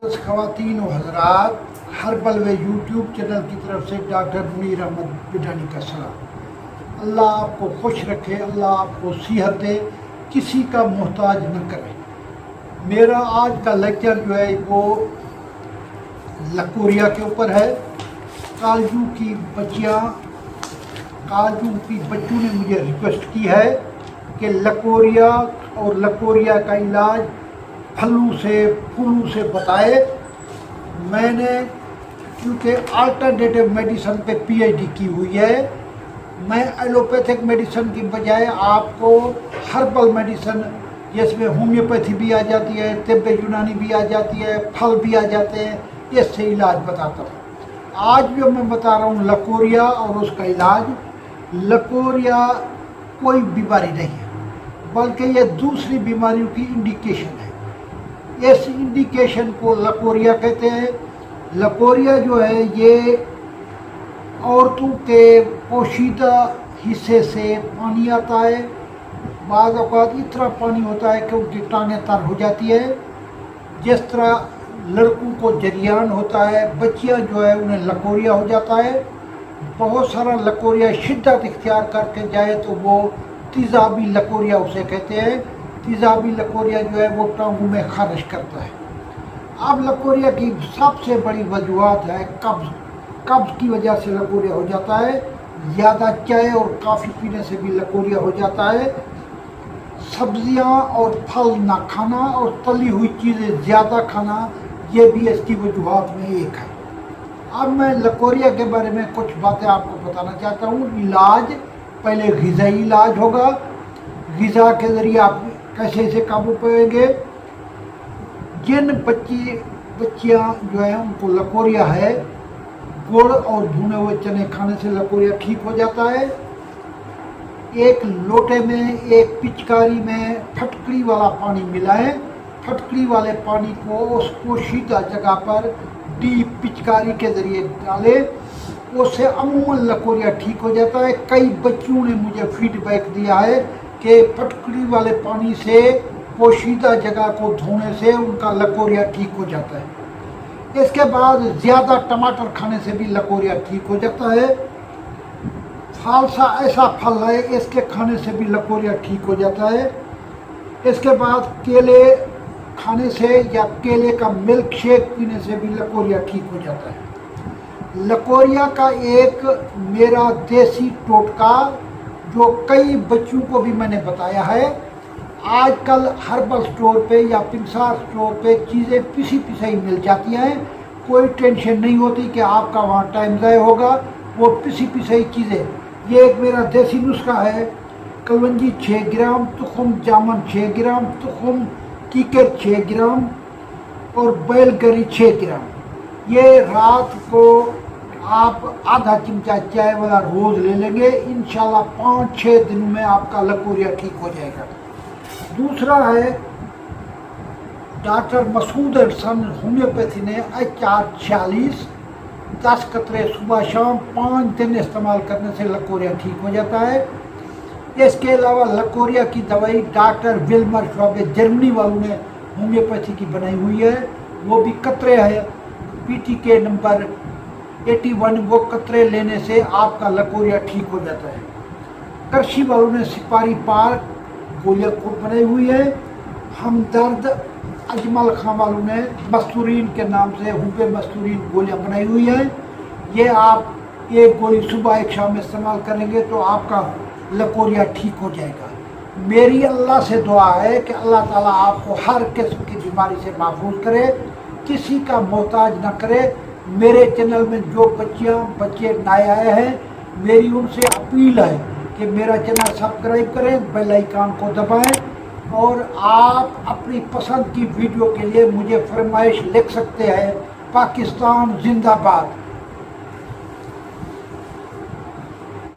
خواتین و حضرات، ہربل و یوٹیوب چینل کی طرف سے ڈاکٹر منیر احمد بڈانی کا سلام۔ اللہ آپ کو خوش رکھے، اللہ آپ کو صحت دے، کسی کا محتاج نہ کرے۔ میرا آج کا لیکچر جو ہے وہ لکوریا کے اوپر ہے۔ کالجوں کی بچوں نے مجھے ریکویسٹ کی ہے کہ لکوریا اور لکوریا کا علاج پھلو سے بتائے۔ میں نے کیونکہ الٹرنیٹیو میڈیسن پہ پی ایچ ڈی کی ہوئی ہے، میں ایلوپیتھک میڈیسن کی بجائے آپ کو ہربل میڈیسن جس میں ہومیوپیتھی بھی آ جاتی ہے، طب یونانی بھی آ جاتی ہے، پھل بھی آ جاتے ہیں، اس سے علاج بتاتا ہوں۔ آج جو میں بتا رہا ہوں لکوریا اور اس کا علاج۔ لکوریا کوئی بیماری نہیں ہے، بلکہ یہ دوسری بیماریوں کی انڈیکیشن ہے۔ اس انڈیکیشن کو لکوریا کہتے ہیں۔ لکوریا جو ہے یہ عورتوں کے پوشیدہ حصے سے پانی آتا ہے۔ بعض اوقات اتنا پانی ہوتا ہے کہ ان کی ٹانگیں تر ہو جاتی ہے۔ جس طرح لڑکوں کو جریان ہوتا ہے، بچیاں جو ہے انہیں لکوریا ہو جاتا ہے۔ بہت سارا لکوریا شدت اختیار کر کے جائے تو وہ تیزابی لکوریا اسے کہتے ہیں۔ تیزابی لکوریا جو ہے وہ ٹانگوں میں خارش کرتا ہے۔ اب لکوریا کی سب سے بڑی وجوہات ہے قبض کی وجہ سے لکوریا ہو جاتا ہے۔ زیادہ چائے اور کافی پینے سے بھی لکوریا ہو جاتا ہے۔ سبزیاں اور پھل نہ کھانا اور تلی ہوئی چیزیں زیادہ کھانا، یہ بھی اس کی وجوہات میں ایک ہے۔ اب میں لکوریا کے بارے میں کچھ باتیں آپ کو بتانا چاہتا ہوں۔ علاج پہلے غذائی علاج ہوگا۔ غذا کے ذریعے آپ کیسے اسے قابو پائیں گے؟ جن بچیاں جو ہیں ان کو لکوریا ہے، گڑ اور بھنے ہوئے چنے کھانے سے لکوریا ٹھیک ہو جاتا ہے۔ ایک لوٹے میں ایک پچکاری میں پھٹکڑی والا پانی ملائیں۔ پھٹکڑی والے پانی کو اس پوشیدہ جگہ پر ڈیپ پچکاری کے ذریعے ڈالیں، اس سے عموماً لکوریا ٹھیک ہو جاتا ہے۔ کئی بچوں نے مجھے فیڈ بیک دیا ہے کہ پھٹکڑی والے پانی سے پوشیدہ جگہ کو دھونے سے ان کا لکوریا ٹھیک ہو جاتا ہے۔ اس کے بعد زیادہ ٹماٹر کھانے سے بھی لکوریا ٹھیک ہو جاتا ہے۔ فالسا ایسا پھل ہے، اس کے کھانے سے بھی لکوریا ٹھیک ہو جاتا ہے۔ اس کے بعد کیلے کھانے سے یا کیلے کا ملک شیک پینے سے بھی لکوریا ٹھیک ہو جاتا ہے۔ لکوریا کا ایک میرا دیسی ٹوٹکا جو کئی بچوں کو بھی میں نے بتایا ہے۔ آج کل ہربل سٹور پہ یا پنسار سٹور پہ چیزیں پسی پسائی مل جاتی ہیں، کوئی ٹینشن نہیں ہوتی کہ آپ کا وہاں ٹائم ضائع ہوگا۔ وہ پسی پسائی چیزیں، یہ ایک میرا دیسی نسخہ ہے۔ کلونجی 6 گرام، تخم جامن 6 گرام، تخم کیکر 6 گرام اور بیل گری 6 گرام۔ یہ رات کو آپ آدھا چمچہ چائے والا روز لے لیں گے، انشاءاللہ 5-6 دنوں میں آپ کا لکوریا ٹھیک ہو جائے گا۔ دوسرا ہے ڈاکٹر مسعود احسن ہومیوپیتھی نے HR40 10 قطرے صبح شام 5 دن استعمال کرنے سے لکوریا ٹھیک ہو جاتا ہے۔ اس کے علاوہ لکوریا کی دوائی ڈاکٹر ولمر شعبے جرمنی والوں نے ہومیوپیتھی کی بنائی ہوئی ہے، وہ بھی قطرے ہے، PTK نمبر 81، وہ قطرے لینے سے آپ کا لکوریا ٹھیک ہو جاتا ہے۔ کرشی والوں نے سپاری پارک گولیاں خود بنائی ہوئی ہے۔ ہمدرد اجمل خان والوں نے مستورین کے نام سے ہوبے مستورین گولیاں بنائی ہوئی ہیں۔ یہ آپ ایک گولی صبح ایک شام استعمال کریں گے تو آپ کا لکوریا ٹھیک ہو جائے گا۔ میری اللہ سے دعا ہے کہ اللہ تعالیٰ آپ کو ہر قسم کی بیماری سے محفوظ کرے، کسی کا محتاج نہ کرے۔ میرے چینل میں جو بچے نئے آئے ہیں، میری ان سے اپیل ہے کہ میرا چینل سبسکرائب کریں، بیل آئیکن کو دبائیں، اور آپ اپنی پسند کی ویڈیو کے لیے مجھے فرمائش لکھ سکتے ہیں۔ پاکستان زندہ باد۔